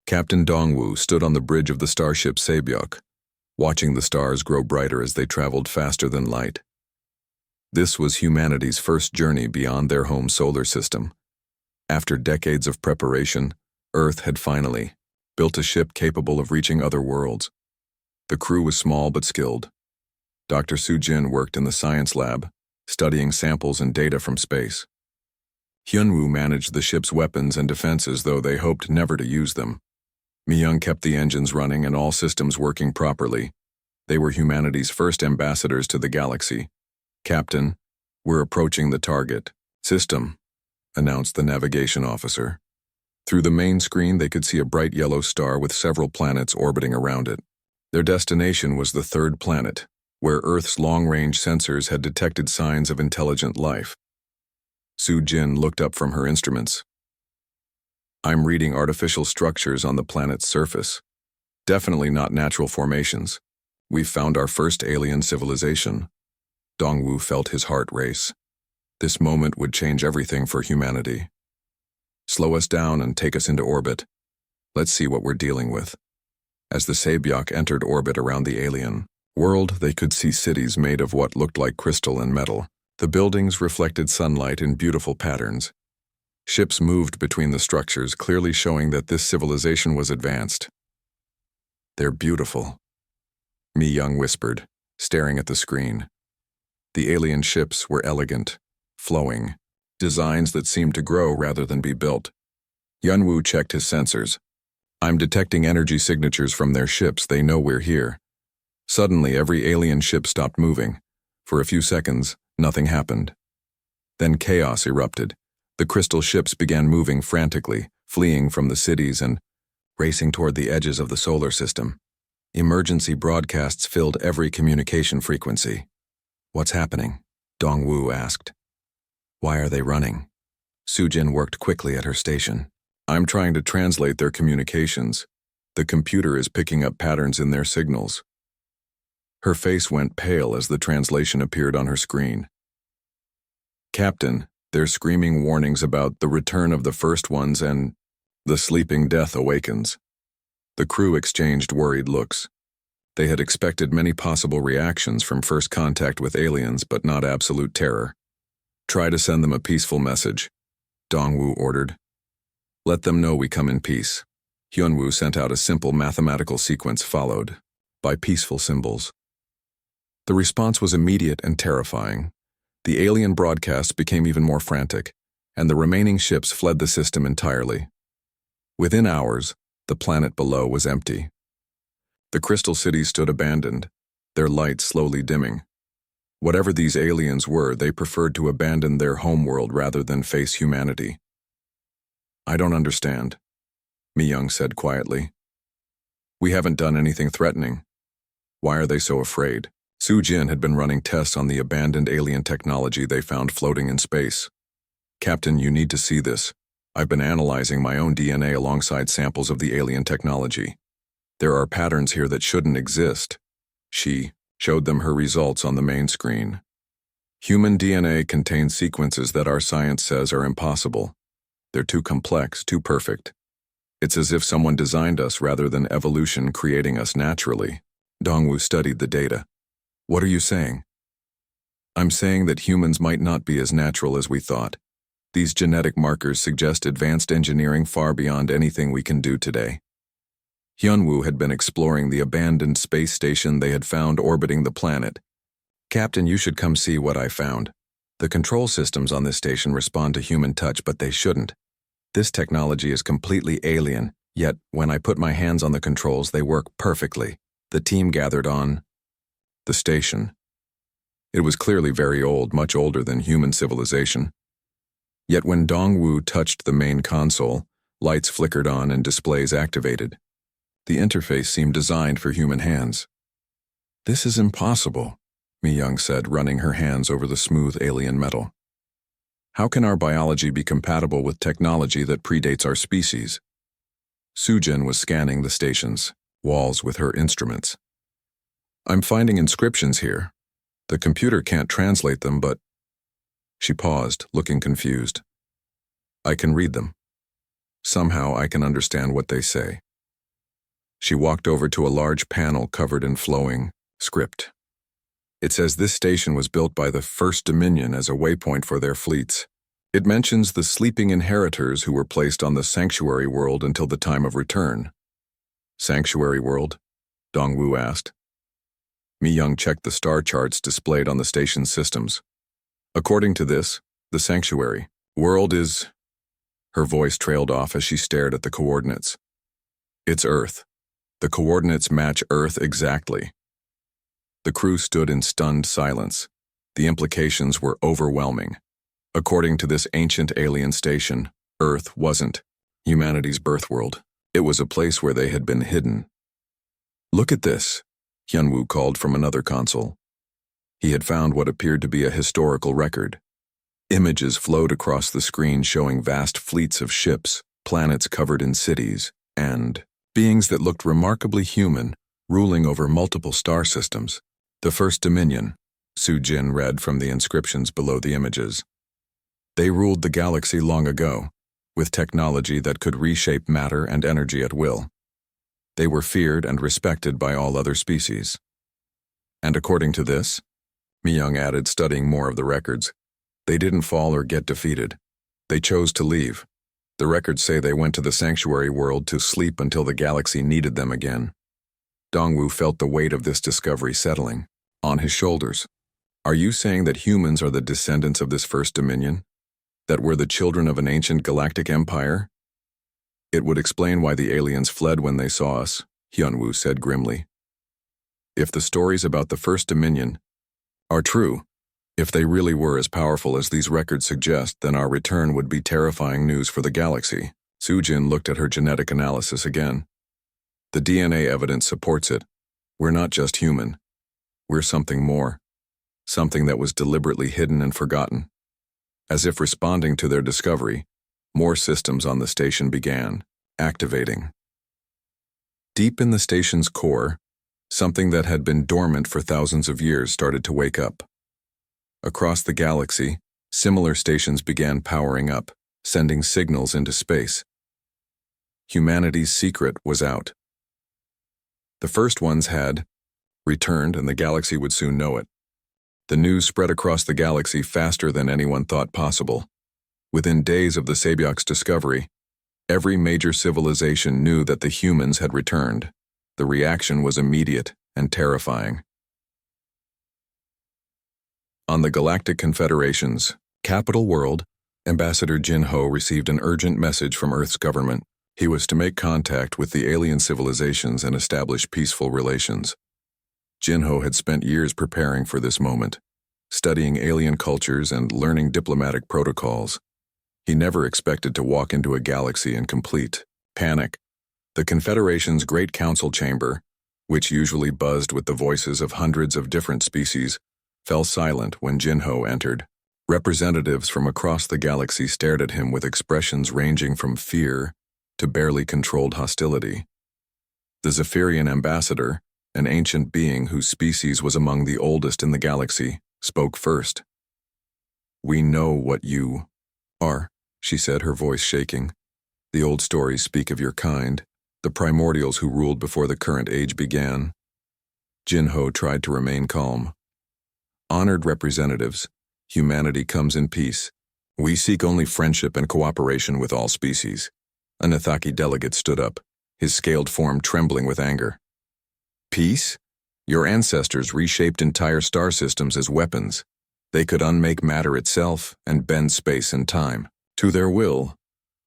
Captain Dongwu stood on the bridge of the starship Saebyok, watching the stars grow brighter as they traveled faster than light. This was humanity's first journey beyond their home solar system. After decades of preparation, Earth had finally built a ship capable of reaching other worlds. The crew was small but skilled. Dr. Su-jin worked in the science lab, studying samples and data from space. Hyunwoo managed the ship's weapons and defenses, though they hoped never to use them. Mi-young kept the engines running and all systems working properly. They were humanity's first ambassadors to the galaxy. "Captain, we're approaching the target system," announced the navigation officer. Through the main screen, they could see a bright yellow star with several planets orbiting around it. Their destination was the third planet, where Earth's long-range sensors had detected signs of intelligent life. Su-jin looked up from her instruments. "I'm reading artificial structures on the planet's surface. Definitely not natural formations. We've found our first alien civilization." Dongwu felt his heart race. This moment would change everything for humanity. "Slow us down and take us into orbit. Let's see what we're dealing with." As the Saebyok entered orbit around the alien world, they could see cities made of what looked like crystal and metal. The buildings reflected sunlight in beautiful patterns. Ships moved between the structures, clearly showing that this civilization was advanced. "They're beautiful," Mi-young whispered, staring at the screen. The alien ships were elegant, flowing, designs that seemed to grow rather than be built. Hyunwoo checked his sensors. "I'm detecting energy signatures from their ships. They know we're here." Suddenly, every alien ship stopped moving. For a few seconds, nothing happened. Then chaos erupted. The crystal ships began moving frantically, fleeing from the cities and racing toward the edges of the solar system. Emergency broadcasts filled every communication frequency. "What's happening?" Dongwu asked. "Why are they running?" Su-jin worked quickly at her station. "I'm trying to translate their communications. The computer is picking up patterns in their signals." Her face went pale as the translation appeared on her screen. "Captain, they're screaming warnings about the return of the first ones and the sleeping death awakens." The crew exchanged worried looks. They had expected many possible reactions from first contact with aliens, but not absolute terror. "Try to send them a peaceful message," Dongwu ordered. "Let them know we come in peace." Hyunwoo sent out a simple mathematical sequence followed by peaceful symbols. The response was immediate and terrifying. The alien broadcast became even more frantic, and the remaining ships fled the system entirely. Within hours, the planet below was empty. The crystal cities stood abandoned, their lights slowly dimming. Whatever these aliens were, they preferred to abandon their homeworld rather than face humanity. "I don't understand," Mi-young said quietly. "We haven't done anything threatening. Why are they so afraid?" Su-jin had been running tests on the abandoned alien technology they found floating in space. "Captain, you need to see this. I've been analyzing my own DNA alongside samples of the alien technology. There are patterns here that shouldn't exist." She showed them her results on the main screen. "Human DNA contains sequences that our science says are impossible. They're too complex, too perfect. It's as if someone designed us rather than evolution creating us naturally." Dongwu studied the data. "What are you saying?" "I'm saying that humans might not be as natural as we thought. These genetic markers suggest advanced engineering far beyond anything we can do today." Hyunwoo had been exploring the abandoned space station they had found orbiting the planet. "Captain, you should come see what I found. The control systems on this station respond to human touch, but they shouldn't. This technology is completely alien, yet when I put my hands on the controls, they work perfectly." The team gathered on the station. It was clearly very old, much older than human civilization. Yet when Dongwu touched the main console, lights flickered on and displays activated. The interface seemed designed for human hands. "This is impossible," Mi-young said, running her hands over the smooth alien metal. "How can our biology be compatible with technology that predates our species?" Su-jin was scanning the station's walls with her instruments. "I'm finding inscriptions here. The computer can't translate them, but..." She paused, looking confused. "I can read them. Somehow I can understand what they say." She walked over to a large panel covered in flowing script. It says this station was built by the First Dominion as a waypoint for their fleets. It mentions the sleeping inheritors who were placed on the Sanctuary World until the time of return. Sanctuary World? Dongwu asked. Mi Young checked the star charts displayed on the station's systems. According to this, the Sanctuary World is... Her voice trailed off as she stared at the coordinates. It's Earth. The coordinates match Earth exactly. The crew stood in stunned silence. The implications were overwhelming. According to this ancient alien station, Earth wasn't humanity's birthworld. It was a place where they had been hidden. Look at this, Hyunwoo called from another console. He had found what appeared to be a historical record. Images flowed across the screen showing vast fleets of ships, planets covered in cities, and beings that looked remarkably human, ruling over multiple star systems. The First Dominion, Su-jin read from the inscriptions below the images. They ruled the galaxy long ago, with technology that could reshape matter and energy at will. They were feared and respected by all other species. And according to this, Mi-young added, studying more of the records, they didn't fall or get defeated. They chose to leave. The records say they went to the Sanctuary World to sleep until the galaxy needed them again. Dongwu felt the weight of this discovery settling on his shoulders. Are you saying that humans are the descendants of this First Dominion? That we're the children of an ancient galactic empire? It would explain why the aliens fled when they saw us, Hyunwoo said grimly. If the stories about the First Dominion are true, if they really were as powerful as these records suggest, then our return would be terrifying news for the galaxy. Su-jin looked at her genetic analysis again. The DNA evidence supports it. We're not just human. We're something more. Something that was deliberately hidden and forgotten. As if responding to their discovery, more systems on the station began activating. Deep in the station's core, something that had been dormant for thousands of years started to wake up. Across the galaxy, similar stations began powering up, sending signals into space. Humanity's secret was out. The first ones had returned, and the galaxy would soon know it. The news spread across the galaxy faster than anyone thought possible. Within days of the Saebyok's discovery, every major civilization knew that the humans had returned. The reaction was immediate and terrifying. On the Galactic Confederation's capital world, Ambassador Jin-ho received an urgent message from Earth's government. He was to make contact with the alien civilizations and establish peaceful relations. Jin-ho had spent years preparing for this moment, studying alien cultures and learning diplomatic protocols. He never expected to walk into a galaxy in complete panic. The Confederation's Great Council Chamber, which usually buzzed with the voices of hundreds of different species, fell silent when Jin-ho entered. Representatives from across the galaxy stared at him with expressions ranging from fear to barely controlled hostility. The Zephyrian ambassador, an ancient being whose species was among the oldest in the galaxy, spoke first. "We know what you are," she said, her voice shaking. "The old stories speak of your kind, the primordials who ruled before the current age began." Jin-ho tried to remain calm. "Honored representatives, humanity comes in peace. We seek only friendship and cooperation with all species." A Nathaki delegate stood up, his scaled form trembling with anger. "Peace? Your ancestors reshaped entire star systems as weapons. They could unmake matter itself and bend space and time to their will.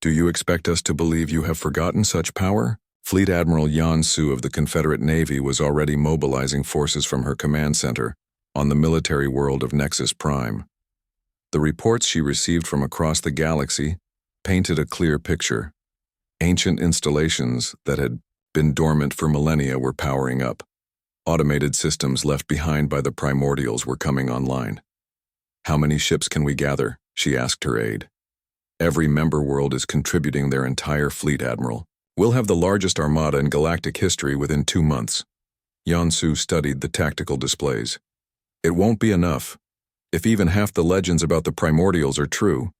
Do you expect us to believe you have forgotten such power?" Fleet Admiral Yan Su of the Confederate Navy was already mobilizing forces from her command center on the military world of Nexus Prime. The reports she received from across the galaxy painted a clear picture. Ancient installations that had been dormant for millennia were powering up. Automated systems left behind by the primordials were coming online. "How many ships can we gather?" she asked her aide. "Every member world is contributing their entire fleet, Admiral. We'll have the largest armada in galactic history within 2 months." Yansu studied the tactical displays. "It won't be enough. If even half the legends about the primordials are true,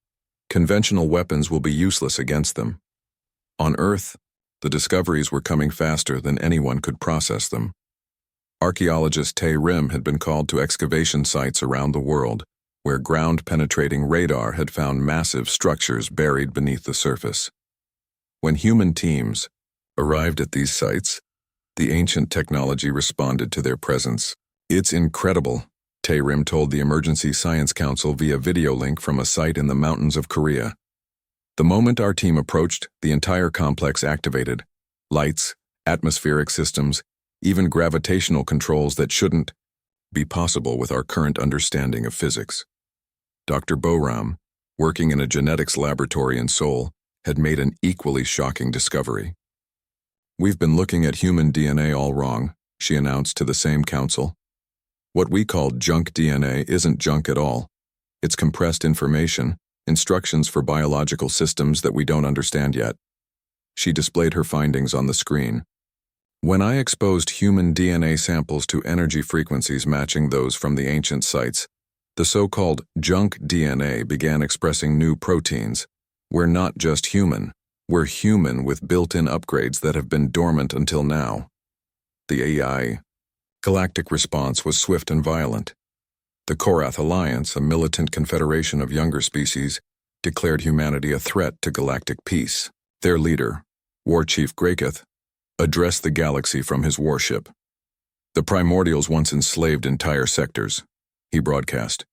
conventional weapons will be useless against them. On Earth, The discoveries were coming faster than anyone could process them. Archaeologist Tay Rim had been called to excavation sites around the world, where ground-penetrating radar had found massive structures buried beneath the surface. When human teams arrived at these sites, the ancient technology responded to their presence. "It's incredible," Tay Rim told the Emergency Science Council via video link from a site in the mountains of Korea. "The moment our team approached, the entire complex activated. Lights, atmospheric systems, even gravitational controls that shouldn't be possible with our current understanding of physics." Dr. Boram, working in a genetics laboratory in Seoul, had made an equally shocking discovery. "We've been looking at human DNA all wrong," she announced to the same council. "What we call junk DNA isn't junk at all. It's compressed information, instructions for biological systems that we don't understand yet." She displayed her findings on the screen. "When I exposed human DNA samples to energy frequencies matching those from the ancient sites, the so-called junk DNA began expressing new proteins. We're not just human. We're human with built-in upgrades that have been dormant until now." The AI Galactic response was swift and violent. The Korath Alliance, a militant confederation of younger species, declared humanity a threat to galactic peace. Their leader, War Chief Graketh, addressed the galaxy from his warship. "The primordials once enslaved entire sectors," he broadcast.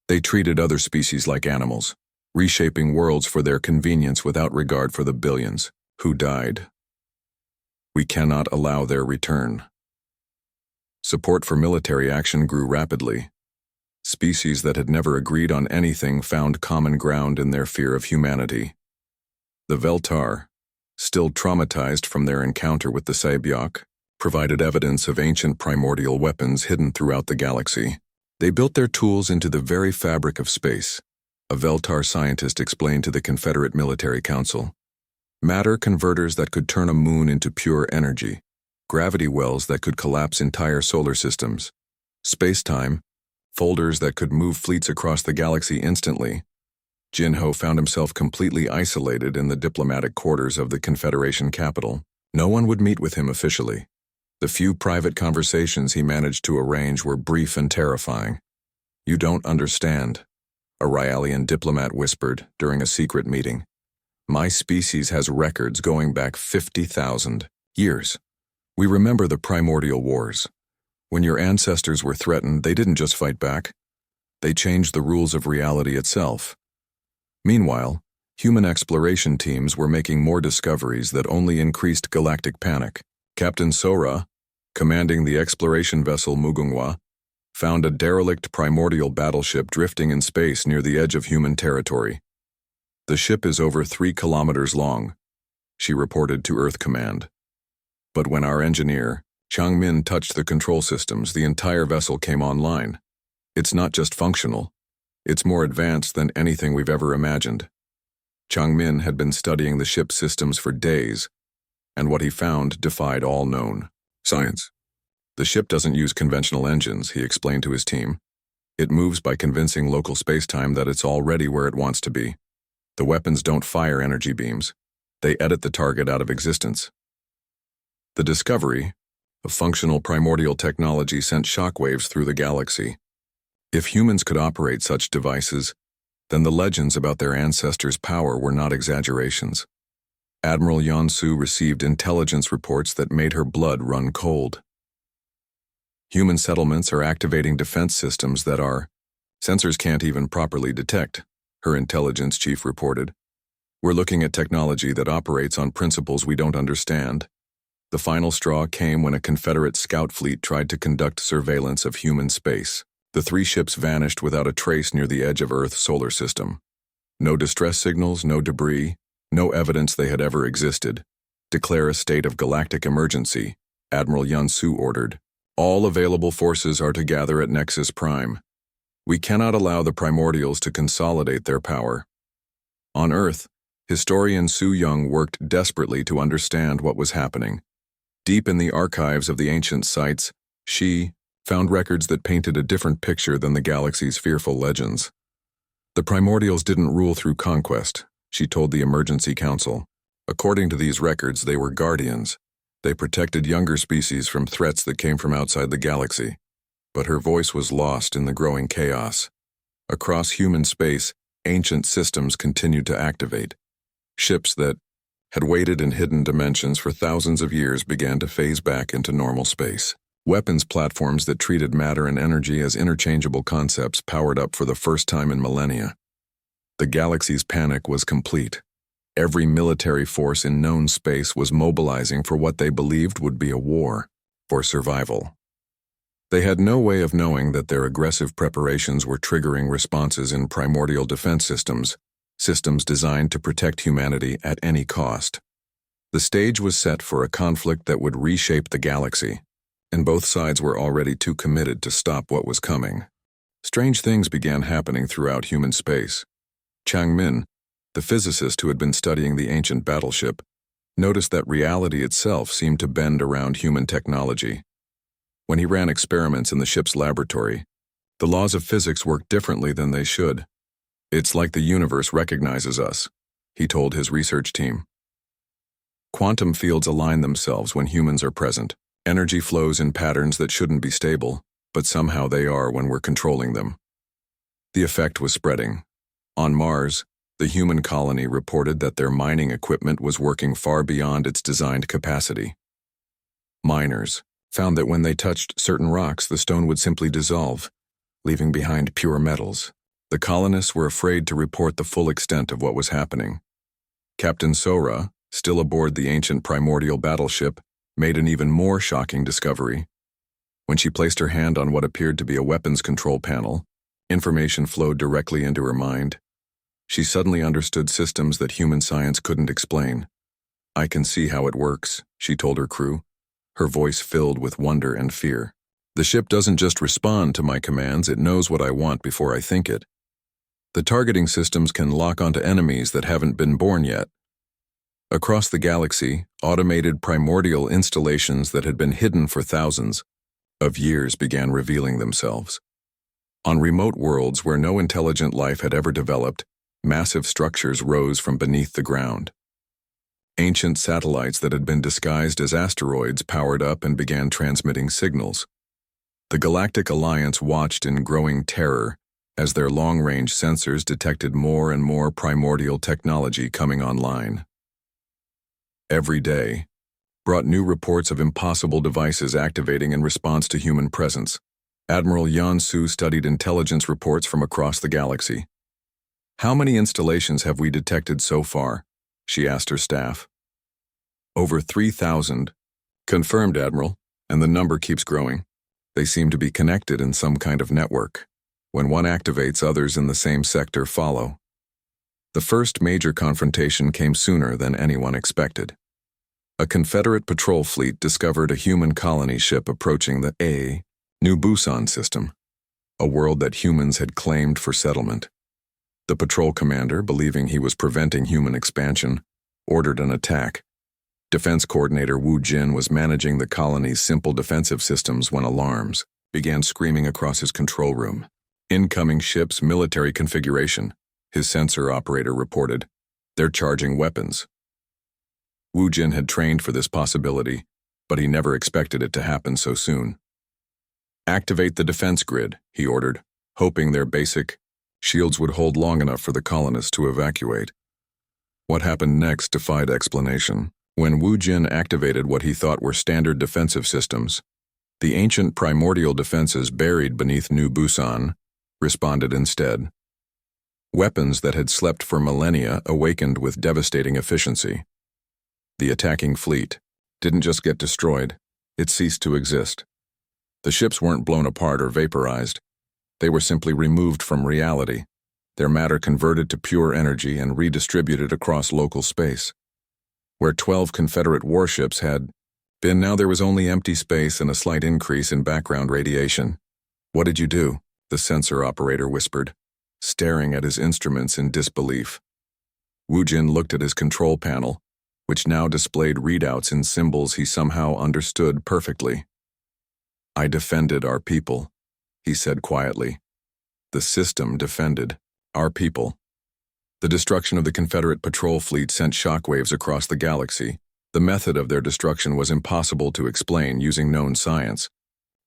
"They treated other species like animals, reshaping worlds for their convenience without regard for the billions who died. We cannot allow their return." Support for military action grew rapidly. Species that had never agreed on anything found common ground in their fear of humanity. The Veltar, still traumatized from their encounter with the Sabiok, provided evidence of ancient primordial weapons hidden throughout the galaxy. They built their tools into the very fabric of space, a Veltar scientist explained to the Confederate Military Council. Matter converters that could turn a moon into pure energy, gravity wells that could collapse entire solar systems, space-time, folders that could move fleets across the galaxy instantly. Jinho found himself completely isolated in the diplomatic quarters of the Confederation capital. No one would meet with him officially. The few private conversations he managed to arrange were brief and terrifying. "You don't understand," a Ryalian diplomat whispered during a secret meeting. "My species has records going back 50,000 years. We remember the primordial wars. When your ancestors were threatened, they didn't just fight back. They changed the rules of reality itself." Meanwhile, human exploration teams were making more discoveries that only increased galactic panic. Captain Sora, commanding the exploration vessel Mugunghwa, found a derelict primordial battleship drifting in space near the edge of human territory. "The ship is over 3 kilometers long," she reported to Earth Command. But when our engineer, Chang Min, touched the control systems, the entire vessel came online. "It's not just functional. It's more advanced than anything we've ever imagined." Chang Min had been studying the ship's systems for days, and what he found defied all known science. "The ship doesn't use conventional engines," he explained to his team. "It moves by convincing local spacetime that it's already where it wants to be. The weapons don't fire energy beams. They edit the target out of existence." The discovery of functional primordial technology sent shockwaves through the galaxy. If humans could operate such devices, then the legends about their ancestors' power were not exaggerations. Admiral Yansu received intelligence reports that made her blood run cold. "Human settlements are activating defense systems that our sensors can't even properly detect," her intelligence chief reported. "We're looking at technology that operates on principles we don't understand." The final straw came when a Confederate scout fleet tried to conduct surveillance of human space. The 3 ships vanished without a trace near the edge of Earth's solar system. No distress signals, no debris, no evidence they had ever existed. "Declare a state of galactic emergency," Admiral Yansu ordered. "All available forces are to gather at Nexus Prime. We cannot allow the primordials to consolidate their power." On Earth, historian Su Young worked desperately to understand what was happening. Deep in the archives of the ancient sites, she found records that painted a different picture than the galaxy's fearful legends. "The primordials didn't rule through conquest," she told the Emergency Council. According to these records, they were guardians. They protected younger species from threats that came from outside the galaxy. But her voice was lost in the growing chaos. Across human space, ancient systems continued to activate. Ships that had waited in hidden dimensions for thousands of years began to phase back into normal space. Weapons platforms that treated matter and energy as interchangeable concepts powered up for the first time in millennia. The galaxy's panic was complete. Every military force in known space was mobilizing for what they believed would be a war for survival. They had no way of knowing that their aggressive preparations were triggering responses in primordial defense systems, systems designed to protect humanity at any cost. The stage was set for a conflict that would reshape the galaxy, and both sides were already too committed to stop what was coming. Strange things began happening throughout human space. Chang Min, the physicist who had been studying the ancient battleship, noticed that reality itself seemed to bend around human technology. When he ran experiments in the ship's laboratory, the laws of physics worked differently than they should. "It's like the universe recognizes us," he told his research team. Quantum fields align themselves when humans are present. Energy flows in patterns that shouldn't be stable, but somehow they are when we're controlling them. The effect was spreading. On Mars, the human colony reported that their mining equipment was working far beyond its designed capacity. Miners found that when they touched certain rocks, the stone would simply dissolve, leaving behind pure metals. The colonists were afraid to report the full extent of what was happening. Captain Sora, still aboard the ancient primordial battleship, made an even more shocking discovery. When she placed her hand on what appeared to be a weapons control panel, information flowed directly into her mind. She suddenly understood systems that human science couldn't explain. "I can see how it works," she told her crew, her voice filled with wonder and fear. "The ship doesn't just respond to my commands, it knows what I want before I think it. The targeting systems can lock onto enemies that haven't been born yet." Across the galaxy, automated primordial installations that had been hidden for thousands of years began revealing themselves. On remote worlds where no intelligent life had ever developed, massive structures rose from beneath the ground. Ancient satellites that had been disguised as asteroids powered up and began transmitting signals. The Galactic Alliance watched in growing terror as their long-range sensors detected more and more primordial technology coming online. Every day brought new reports of impossible devices activating in response to human presence. Admiral Yan Su studied intelligence reports from across the galaxy. "How many installations have we detected so far?" she asked her staff. "Over 3,000. "Confirmed, Admiral, and the number keeps growing. They seem to be connected in some kind of network. When one activates, others in the same sector follow." The first major confrontation came sooner than anyone expected. A Confederate patrol fleet discovered a human colony ship approaching the New Busan system, a world that humans had claimed for settlement. The patrol commander, believing he was preventing human expansion, ordered an attack. Defense Coordinator Wu Jin was managing the colony's simple defensive systems when alarms began screaming across his control room. "Incoming ship's military configuration," his sensor operator reported. "They're charging weapons." Wu Jin had trained for this possibility, but he never expected it to happen so soon. "Activate the defense grid," he ordered, hoping their basic shields would hold long enough for the colonists to evacuate. What happened next defied explanation. When Wu Jin activated what he thought were standard defensive systems, the ancient primordial defenses buried beneath New Busan responded instead. Weapons that had slept for millennia awakened with devastating efficiency. The attacking fleet didn't just get destroyed, it ceased to exist. The ships weren't blown apart or vaporized. They were simply removed from reality, their matter converted to pure energy and redistributed across local space. Where 12 Confederate warships had been, now there was only empty space and a slight increase in background radiation. "What did you do?" the sensor operator whispered, staring at his instruments in disbelief. Wu Jin looked at his control panel, which now displayed readouts in symbols he somehow understood perfectly. "I defended our people," he said quietly. "The system defended our people." The destruction of the Confederate patrol fleet sent shockwaves across the galaxy. The method of their destruction was impossible to explain using known science.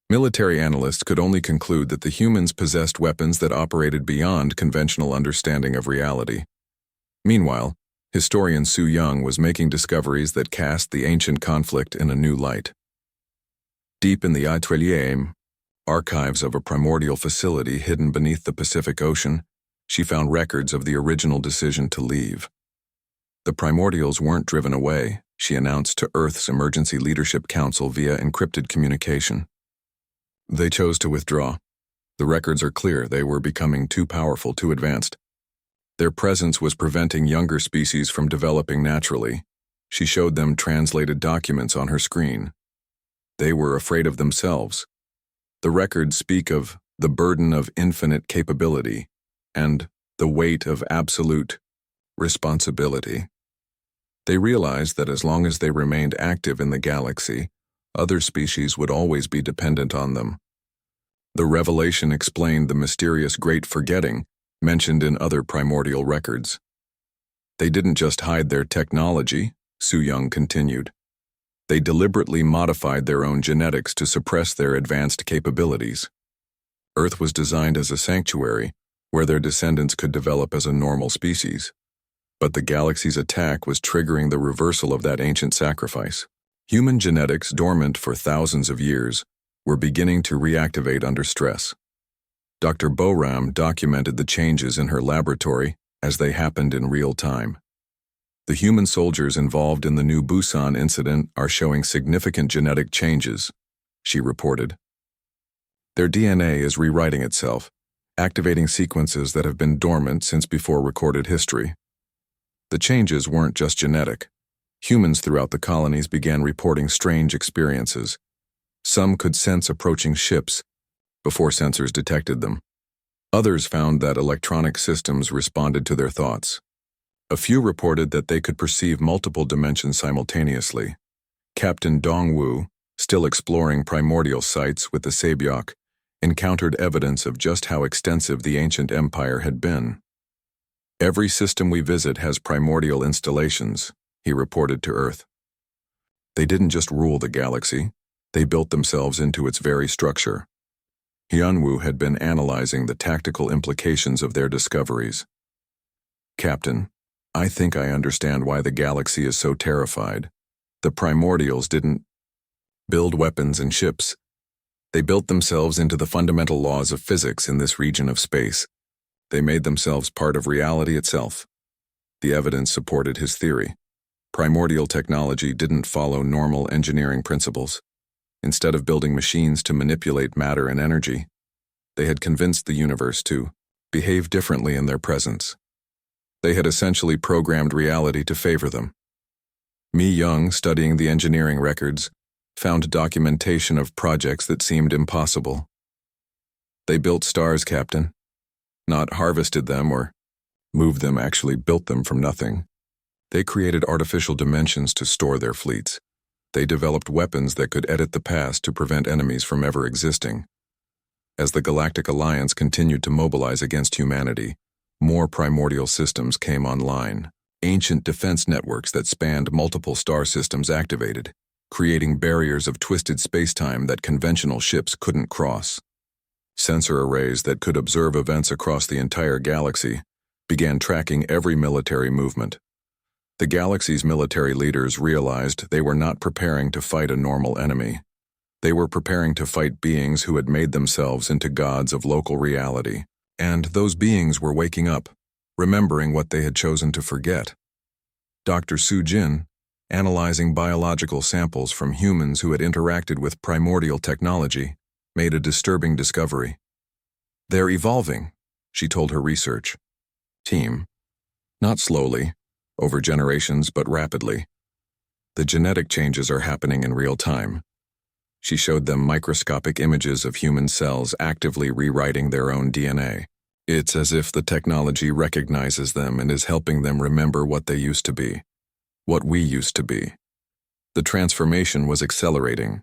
Military analysts could only conclude that the humans possessed weapons that operated beyond conventional understanding of reality. Meanwhile, historian Su Young was making discoveries that cast the ancient conflict in a new light. Deep in the HFY archives of a primordial facility hidden beneath the Pacific Ocean, she found records of the original decision to leave. The primordials weren't driven away, she announced to Earth's Emergency Leadership Council via encrypted communication. They chose to withdraw. The records are clear, they were becoming too powerful, too advanced. Their presence was preventing younger species from developing naturally. She showed them translated documents on her screen. They were afraid of themselves. The records speak of the burden of infinite capability and the weight of absolute responsibility. They realized that as long as they remained active in the galaxy, other species would always be dependent on them. The revelation explained the mysterious Great Forgetting mentioned in other primordial records. They didn't just hide their technology, Su Young continued. They deliberately modified their own genetics to suppress their advanced capabilities. Earth was designed as a sanctuary where their descendants could develop as a normal species. But the galaxy's attack was triggering the reversal of that ancient sacrifice. Human genetics, dormant for thousands of years, were beginning to reactivate under stress. Dr. Boram documented the changes in her laboratory as they happened in real time. The human soldiers involved in the new Busan incident are showing significant genetic changes, she reported. Their DNA is rewriting itself, activating sequences that have been dormant since before recorded history. The changes weren't just genetic. Humans throughout the colonies began reporting strange experiences. Some could sense approaching ships before sensors detected them. Others found that electronic systems responded to their thoughts. A few reported that they could perceive multiple dimensions simultaneously. Captain Dongwu, still exploring primordial sites with the Saebyok, encountered evidence of just how extensive the ancient empire had been. Every system we visit has primordial installations, he reported to Earth. They didn't just rule the galaxy, they built themselves into its very structure. Hyunwoo had been analyzing the tactical implications of their discoveries. Captain, I think I understand why the galaxy is so terrified. The primordials didn't build weapons and ships. They built themselves into the fundamental laws of physics in this region of space. They made themselves part of reality itself. The evidence supported his theory. Primordial technology didn't follow normal engineering principles. Instead of building machines to manipulate matter and energy, they had convinced the universe to behave differently in their presence. They had essentially programmed reality to favor them. Mi Young, studying the engineering records, found documentation of projects that seemed impossible. They built stars, Captain. Not harvested them or moved them, actually built them from nothing. They created artificial dimensions to store their fleets. They developed weapons that could edit the past to prevent enemies from ever existing. As the Galactic Alliance continued to mobilize against humanity, more primordial systems came online. Ancient defense networks that spanned multiple star systems activated, creating barriers of twisted spacetime that conventional ships couldn't cross. Sensor arrays that could observe events across the entire galaxy began tracking every military movement. The galaxy's military leaders realized they were not preparing to fight a normal enemy. They were preparing to fight beings who had made themselves into gods of local reality. And those beings were waking up, remembering what they had chosen to forget. Dr. Su Jin, analyzing biological samples from humans who had interacted with primordial technology, made a disturbing discovery. They're evolving, she told her research team. Not slowly, over generations, but rapidly. The genetic changes are happening in real time. She showed them microscopic images of human cells actively rewriting their own DNA. It's as if the technology recognizes them and is helping them remember what they used to be, what we used to be. The transformation was accelerating.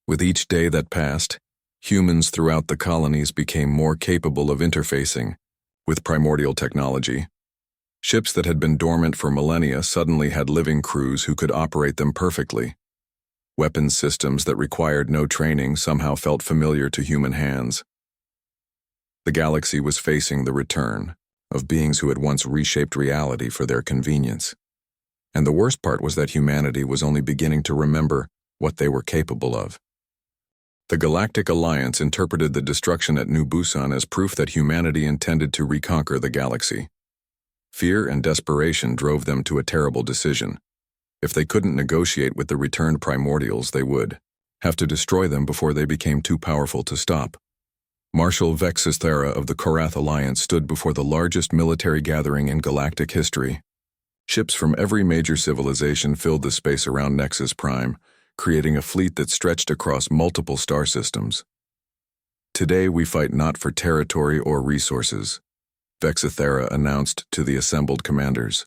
With each day that passed, humans throughout the colonies became more capable of interfacing with primordial technology. Ships that had been dormant for millennia suddenly had living crews who could operate them perfectly. Weapons systems that required no training somehow felt familiar to human hands. The galaxy was facing the return of beings who had once reshaped reality for their convenience. And the worst part was that humanity was only beginning to remember what they were capable of. The Galactic Alliance interpreted the destruction at New Busan as proof that humanity intended to reconquer the galaxy. Fear and desperation drove them to a terrible decision. If they couldn't negotiate with the returned primordials, they would have to destroy them before they became too powerful to stop. Marshal Vexithera of the Korath Alliance stood before the largest military gathering in galactic history. Ships from every major civilization filled the space around Nexus Prime, creating a fleet that stretched across multiple star systems. Today we fight not for territory or resources, Vexithera announced to the assembled commanders.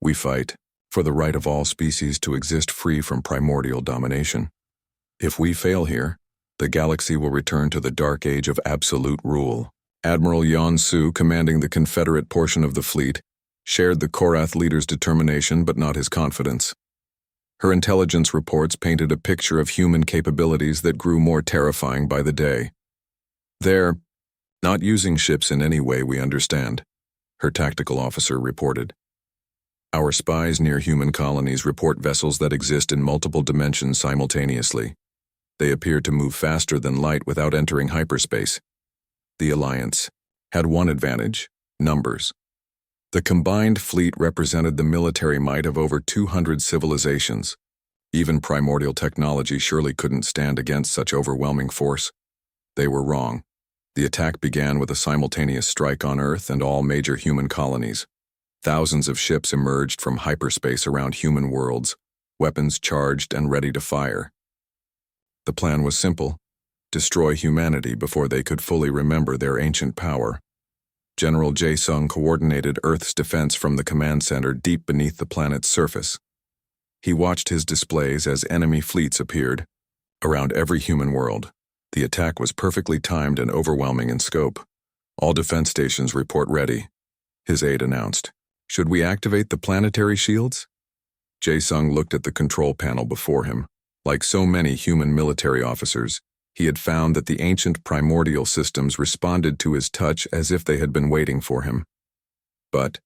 We fight for the right of all species to exist free from primordial domination. If we fail here, the galaxy will return to the dark age of absolute rule. Admiral Yan Su, commanding the Confederate portion of the fleet, shared the Korath leader's determination but not his confidence. Her intelligence reports painted a picture of human capabilities that grew more terrifying by the day. They're not using ships in any way we understand, her tactical officer reported. Our spies near human colonies report vessels that exist in multiple dimensions simultaneously. They appear to move faster than light without entering hyperspace. The Alliance had one advantage: numbers. The combined fleet represented the military might of over 200 civilizations. Even primordial technology surely couldn't stand against such overwhelming force. They were wrong. The attack began with a simultaneous strike on Earth and all major human colonies. Thousands of ships emerged from hyperspace around human worlds, weapons charged and ready to fire. The plan was simple: destroy humanity before they could fully remember their ancient power. General Jae-sung coordinated Earth's defense from the command center deep beneath the planet's surface. He watched his displays as enemy fleets appeared around every human world. The attack was perfectly timed and overwhelming in scope. All defense stations report ready, his aide announced. Should we activate the planetary shields? Jae-sung looked at the control panel before him. Like so many human military officers, he had found that the ancient primordial systems responded to his touch as if they had been waiting for him. But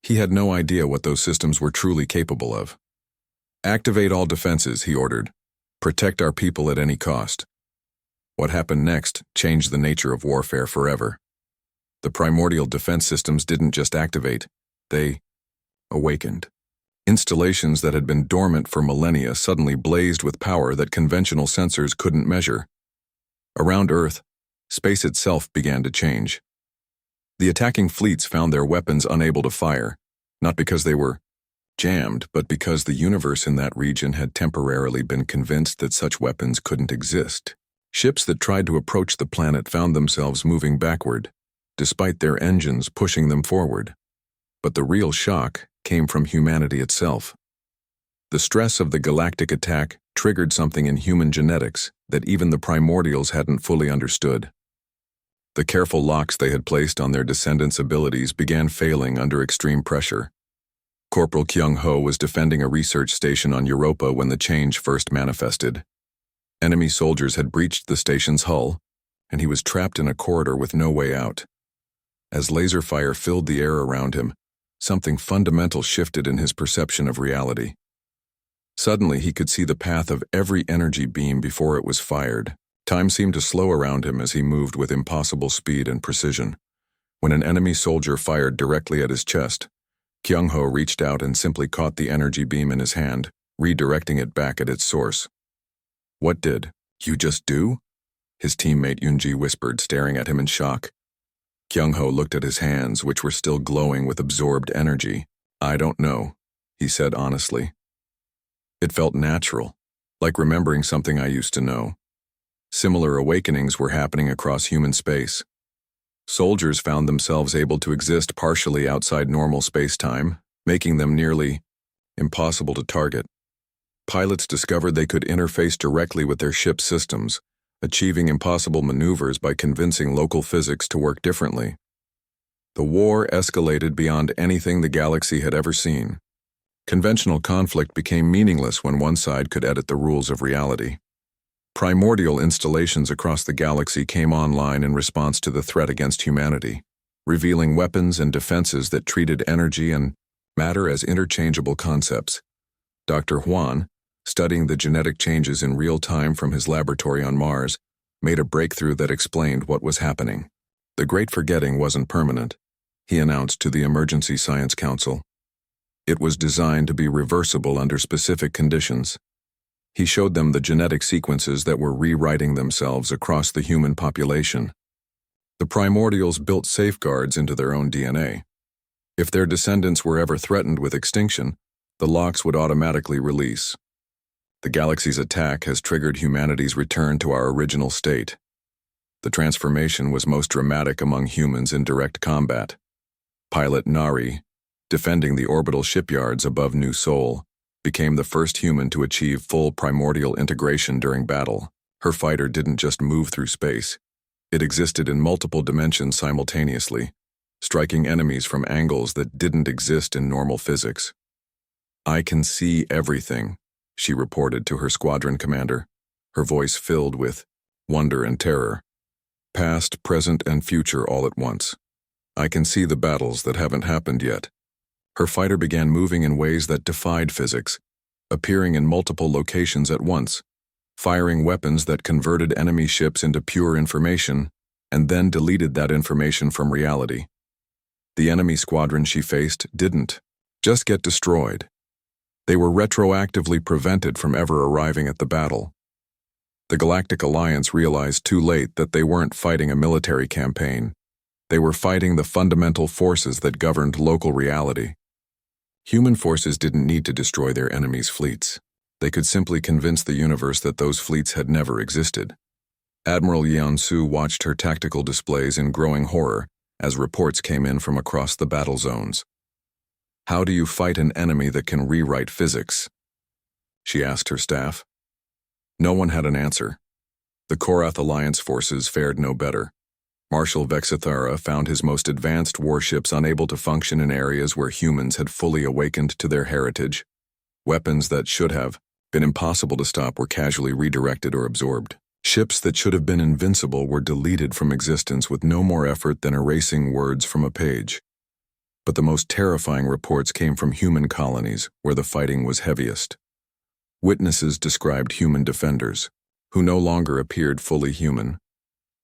he had no idea what those systems were truly capable of. Activate all defenses, he ordered. Protect our people at any cost. What happened next changed the nature of warfare forever. The primordial defense systems didn't just activate, they awakened. Installations that had been dormant for millennia suddenly blazed with power that conventional sensors couldn't measure. Around Earth, space itself began to change. The attacking fleets found their weapons unable to fire, not because they were jammed, but because the universe in that region had temporarily been convinced that such weapons couldn't exist. Ships that tried to approach the planet found themselves moving backward, despite their engines pushing them forward. But the real shock came from humanity itself. The stress of the galactic attack triggered something in human genetics that even the primordials hadn't fully understood. The careful locks they had placed on their descendants' abilities began failing under extreme pressure. Corporal Kyung-ho was defending a research station on Europa when the change first manifested. Enemy soldiers had breached the station's hull, and he was trapped in a corridor with no way out. As laser fire filled the air around him, something fundamental shifted in his perception of reality. Suddenly, he could see the path of every energy beam before it was fired. Time seemed to slow around him as he moved with impossible speed and precision. When an enemy soldier fired directly at his chest, Kyung-ho reached out and simply caught the energy beam in his hand, redirecting it back at its source. "What did you just do?" his teammate Yoonji whispered, staring at him in shock. Kyung-ho looked at his hands, which were still glowing with absorbed energy. "I don't know," he said honestly. It felt natural, like remembering something I used to know. Similar awakenings were happening across human space. Soldiers found themselves able to exist partially outside normal space-time, making them nearly impossible to target. Pilots discovered they could interface directly with their ship's systems, achieving impossible maneuvers by convincing local physics to work differently. The war escalated beyond anything the galaxy had ever seen. Conventional conflict became meaningless when one side could edit the rules of reality. Primordial installations across the galaxy came online in response to the threat against humanity, revealing weapons and defenses that treated energy and matter as interchangeable concepts. Dr. Juan, studying the genetic changes in real time from his laboratory on Mars, made a breakthrough that explained what was happening. The Great Forgetting wasn't permanent, he announced to the Emergency Science Council. It was designed to be reversible under specific conditions. He showed them the genetic sequences that were rewriting themselves across the human population. The primordials built safeguards into their own DNA. If their descendants were ever threatened with extinction, the locks would automatically release. The galaxy's attack has triggered humanity's return to our original state. The transformation was most dramatic among humans in direct combat. Pilot Nari, defending the orbital shipyards above New Sol, became the first human to achieve full primordial integration during battle. Her fighter didn't just move through space. It existed in multiple dimensions simultaneously, striking enemies from angles that didn't exist in normal physics. "I can see everything," she reported to her squadron commander, her voice filled with wonder and terror. "Past, present, and future all at once. I can see the battles that haven't happened yet." Her fighter began moving in ways that defied physics, appearing in multiple locations at once, firing weapons that converted enemy ships into pure information, and then deleted that information from reality. The enemy squadron she faced didn't just get destroyed. They were retroactively prevented from ever arriving at the battle. The Galactic Alliance realized too late that they weren't fighting a military campaign. They were fighting the fundamental forces that governed local reality. Human forces didn't need to destroy their enemies' fleets. They could simply convince the universe that those fleets had never existed. Admiral Yeon-su watched her tactical displays in growing horror as reports came in from across the battle zones. "How do you fight an enemy that can rewrite physics?" she asked her staff. No one had an answer. The Korath Alliance forces fared no better. Marshal Vexithara found his most advanced warships unable to function in areas where humans had fully awakened to their heritage. Weapons that should have been impossible to stop were casually redirected or absorbed. Ships that should have been invincible were deleted from existence with no more effort than erasing words from a page. But the most terrifying reports came from human colonies, where the fighting was heaviest. Witnesses described human defenders, who no longer appeared fully human.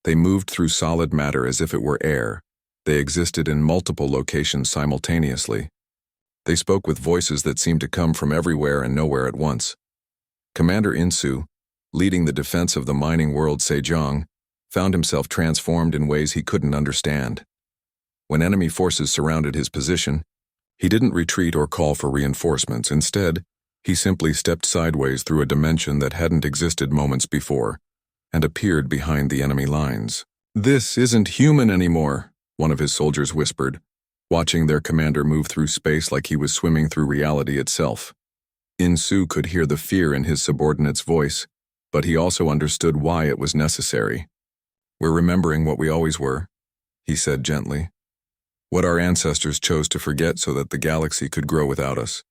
They moved through solid matter as if it were air. They existed in multiple locations simultaneously. They spoke with voices that seemed to come from everywhere and nowhere at once. Commander Insu, leading the defense of the mining world Sejong, found himself transformed in ways he couldn't understand. When enemy forces surrounded his position, he didn't retreat or call for reinforcements. Instead, he simply stepped sideways through a dimension that hadn't existed moments before, and appeared behind the enemy lines. "This isn't human anymore," one of his soldiers whispered, watching their commander move through space like he was swimming through reality itself. Insu could hear the fear in his subordinate's voice, but he also understood why it was necessary. "We're remembering what we always were," he said gently. "What our ancestors chose to forget so that the galaxy could grow without us."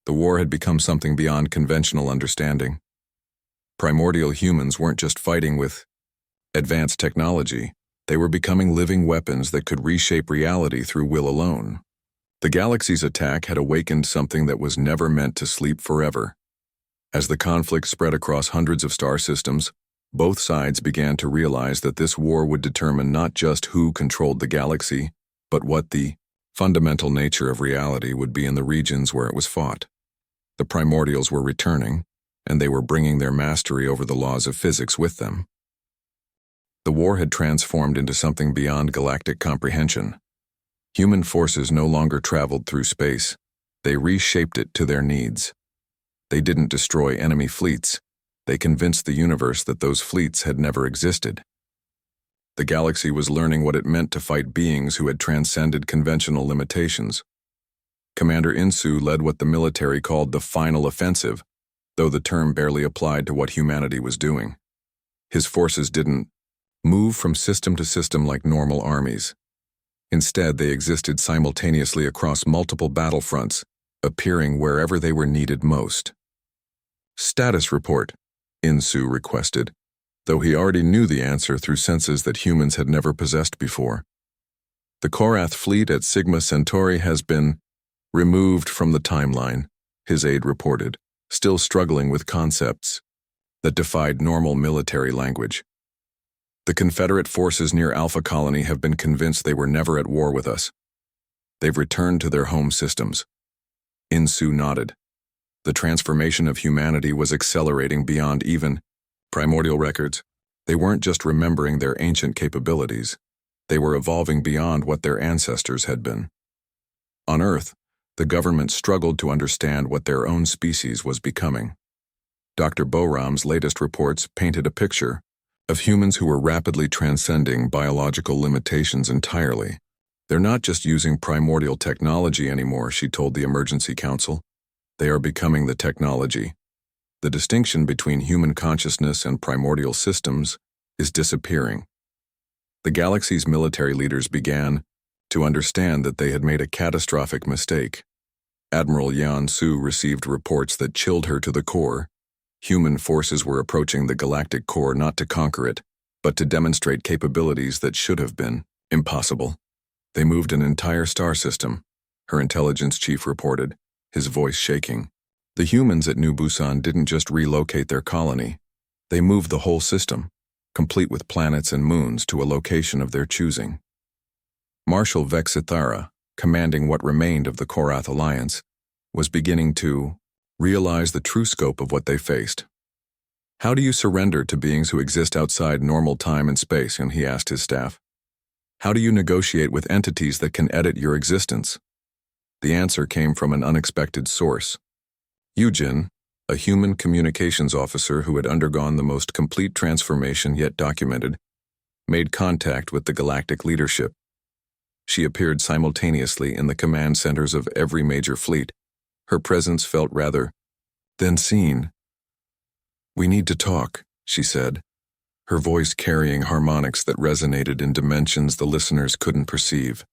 The war had become something beyond conventional understanding. Primordial humans weren't just fighting with advanced technology. They were becoming living weapons that could reshape reality through will alone. The galaxy's attack had awakened something that was never meant to sleep forever. As the conflict spread across hundreds of star systems, both sides began to realize that this war would determine not just who controlled the galaxy, but what the fundamental nature of reality would be in the regions where it was fought. The primordials were returning, and they were bringing their mastery over the laws of physics with them. The war had transformed into something beyond galactic comprehension. Human forces no longer traveled through space. They reshaped it to their needs. They didn't destroy enemy fleets. They convinced the universe that those fleets had never existed. The galaxy was learning what it meant to fight beings who had transcended conventional limitations. Commander Insu led what the military called the final offensive, though the term barely applied to what humanity was doing. His forces didn't move from system to system like normal armies. Instead, they existed simultaneously across multiple battlefronts, appearing wherever they were needed most. Status report, Insu requested, though he already knew the answer through senses that humans had never possessed before. The Korath fleet at Sigma Centauri has been removed from the timeline, his aide reported, still struggling with concepts that defied normal military language. The Confederate forces near Alpha Colony have been convinced they were never at war with us. They've returned to their home systems. Insu nodded. The transformation of humanity was accelerating beyond even primordial records. They weren't just remembering their ancient capabilities. They were evolving beyond what their ancestors had been. On Earth, the government struggled to understand what their own species was becoming. Dr. Boram's latest reports painted a picture of humans who were rapidly transcending biological limitations entirely. They're not just using primordial technology anymore, she told the Emergency Council. They are becoming the technology. The distinction between human consciousness and primordial systems is disappearing. The galaxy's military leaders began to understand that they had made a catastrophic mistake. Admiral Yan Su received reports that chilled her to the core. Human forces were approaching the galactic core not to conquer it, but to demonstrate capabilities that should have been impossible. They moved an entire star system, her intelligence chief reported, his voice shaking. The humans at New Busan didn't just relocate their colony. They moved the whole system, complete with planets and moons, to a location of their choosing. Marshal Vexithara, commanding what remained of the Korath Alliance, was beginning to realize the true scope of what they faced. How do you surrender to beings who exist outside normal time and space? And he asked his staff. How do you negotiate with entities that can edit your existence? The answer came from an unexpected source. Yujin, a human communications officer who had undergone the most complete transformation yet documented, made contact with the galactic leadership. She appeared simultaneously in the command centers of every major fleet. Her presence felt rather than seen. We need to talk, she said, her voice carrying harmonics that resonated in dimensions the listeners couldn't perceive.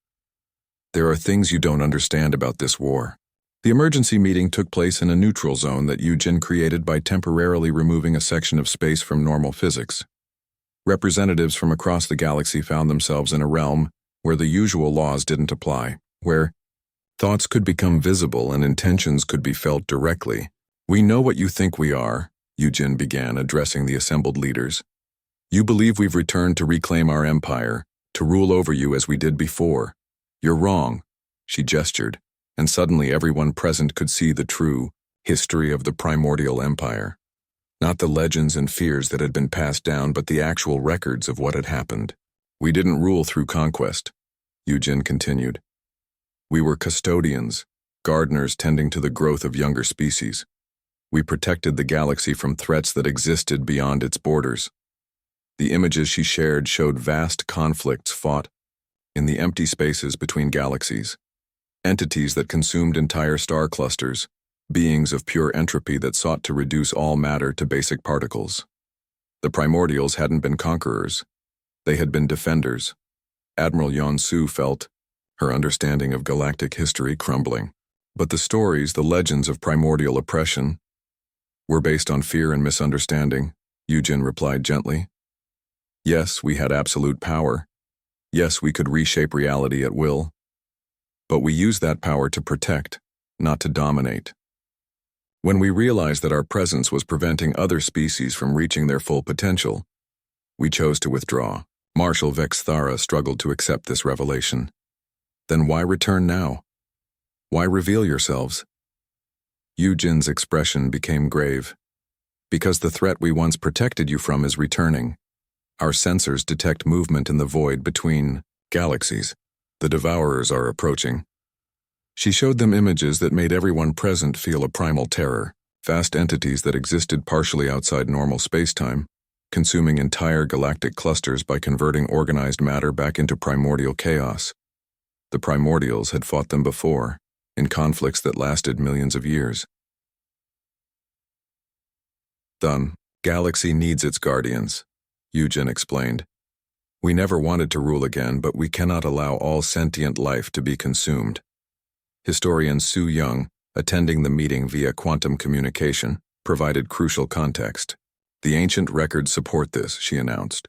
There are things you don't understand about this war. The emergency meeting took place in a neutral zone that Yujin created by temporarily removing a section of space from normal physics. Representatives from across the galaxy found themselves in a realm where the usual laws didn't apply, where thoughts could become visible and intentions could be felt directly. We know what you think we are, Yujin began, addressing the assembled leaders. You believe we've returned to reclaim our empire, to rule over you as we did before. You're wrong, she gestured, and suddenly everyone present could see the true history of the primordial empire. Not the legends and fears that had been passed down, but the actual records of what had happened. We didn't rule through conquest, Yujin continued. We were custodians, gardeners tending to the growth of younger species. We protected the galaxy from threats that existed beyond its borders. The images she shared showed vast conflicts fought in the empty spaces between galaxies, entities that consumed entire star clusters, beings of pure entropy that sought to reduce all matter to basic particles. The primordials hadn't been conquerors. They had been defenders. Admiral Yonsu felt her understanding of galactic history crumbling. But the stories, the legends of primordial oppression, were based on fear and misunderstanding, Yujin replied gently. Yes, we had absolute power. Yes, we could reshape reality at will. But we used that power to protect, not to dominate. When we realized that our presence was preventing other species from reaching their full potential, we chose to withdraw. Marshal Vexthara struggled to accept this revelation. Then why return now? Why reveal yourselves? Yujin's expression became grave. Because the threat we once protected you from is returning. Our sensors detect movement in the void between galaxies. The Devourers are approaching. She showed them images that made everyone present feel a primal terror, vast entities that existed partially outside normal spacetime, consuming entire galactic clusters by converting organized matter back into primordial chaos. The primordials had fought them before, in conflicts that lasted millions of years. The galaxy needs its guardians, Yujin explained. We never wanted to rule again, but we cannot allow all sentient life to be consumed. Historian Sue Young, attending the meeting via quantum communication, provided crucial context. The ancient records support this, she announced.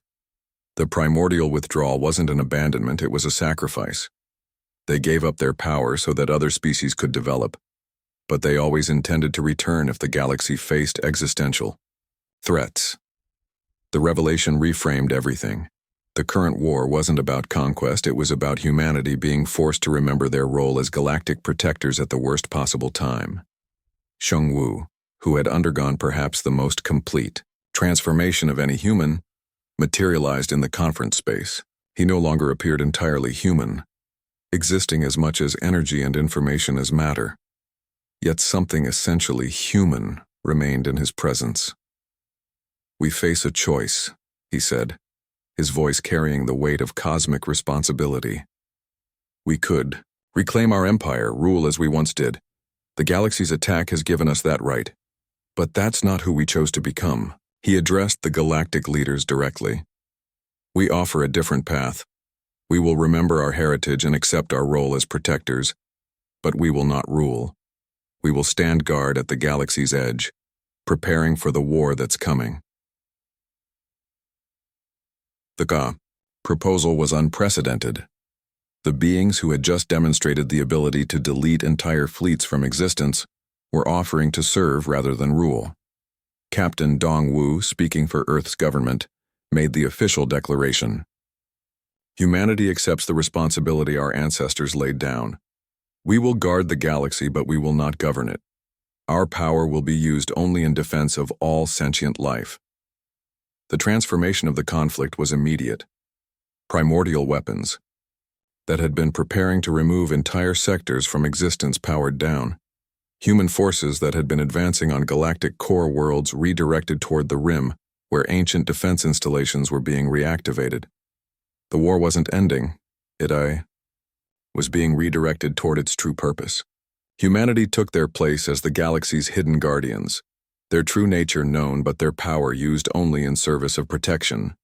The primordial withdrawal wasn't an abandonment, it was a sacrifice. They gave up their power so that other species could develop, but they always intended to return if the galaxy faced existential threats. The revelation reframed everything. The current war wasn't about conquest, it was about humanity being forced to remember their role as galactic protectors at the worst possible time. Sheng Wu, who had undergone perhaps the most complete transformation of any human, materialized in the conference space. He no longer appeared entirely human, existing as much as energy and information as matter. Yet something essentially human remained in his presence. "We face a choice," he said, his voice carrying the weight of cosmic responsibility. "We could reclaim our empire, rule as we once did. The galaxy's attack has given us that right. But that's not who we chose to become." He addressed the galactic leaders directly. "We offer a different path. We will remember our heritage and accept our role as protectors, but we will not rule. We will stand guard at the galaxy's edge, preparing for the war that's coming." The proposal was unprecedented. The beings who had just demonstrated the ability to delete entire fleets from existence were offering to serve rather than rule. Captain Dong Wu, speaking for Earth's government, made the official declaration. "Humanity accepts the responsibility our ancestors laid down. We will guard the galaxy, but we will not govern it. Our power will be used only in defense of all sentient life." The transformation of the conflict was immediate. Primordial weapons that had been preparing to remove entire sectors from existence powered down. Human forces that had been advancing on galactic core worlds redirected toward the rim, where ancient defense installations were being reactivated. The war wasn't ending. It was being redirected toward its true purpose. Humanity took their place as the galaxy's hidden guardians, their true nature known but their power used only in service of protection.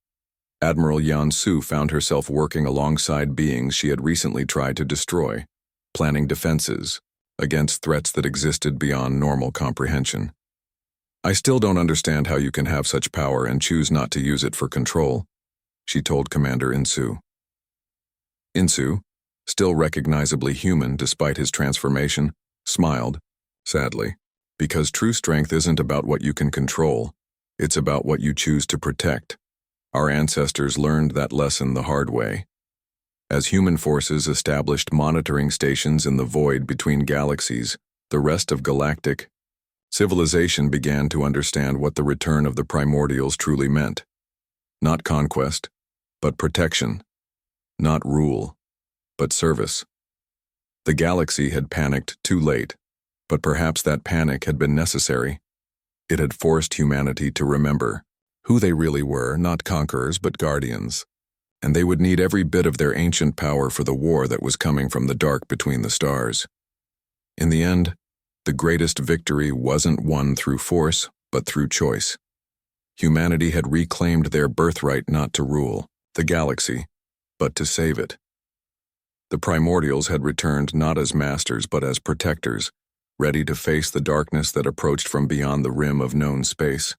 Admiral Yan Su found herself working alongside beings she had recently tried to destroy, planning defenses against threats that existed beyond normal comprehension. "I still don't understand how you can have such power and choose not to use it for control," she told Commander Insu. Insu, still recognizably human despite his transformation, smiled, sadly. "Because true strength isn't about what you can control, it's about what you choose to protect. Our ancestors learned that lesson the hard way. As human forces established monitoring stations in the void between galaxies, the rest of galactic civilization began to understand what the return of the primordials truly meant. Not conquest, but protection. Not rule, but service. The galaxy had panicked too late, but perhaps that panic had been necessary. It had forced humanity to remember who they really were, not conquerors but guardians. And they would need every bit of their ancient power for the war that was coming from the dark between the stars. In the end, the greatest victory wasn't won through force, but through choice. Humanity had reclaimed their birthright not to rule the galaxy, but to save it. The primordials had returned not as masters but as protectors, ready to face the darkness that approached from beyond the rim of known space.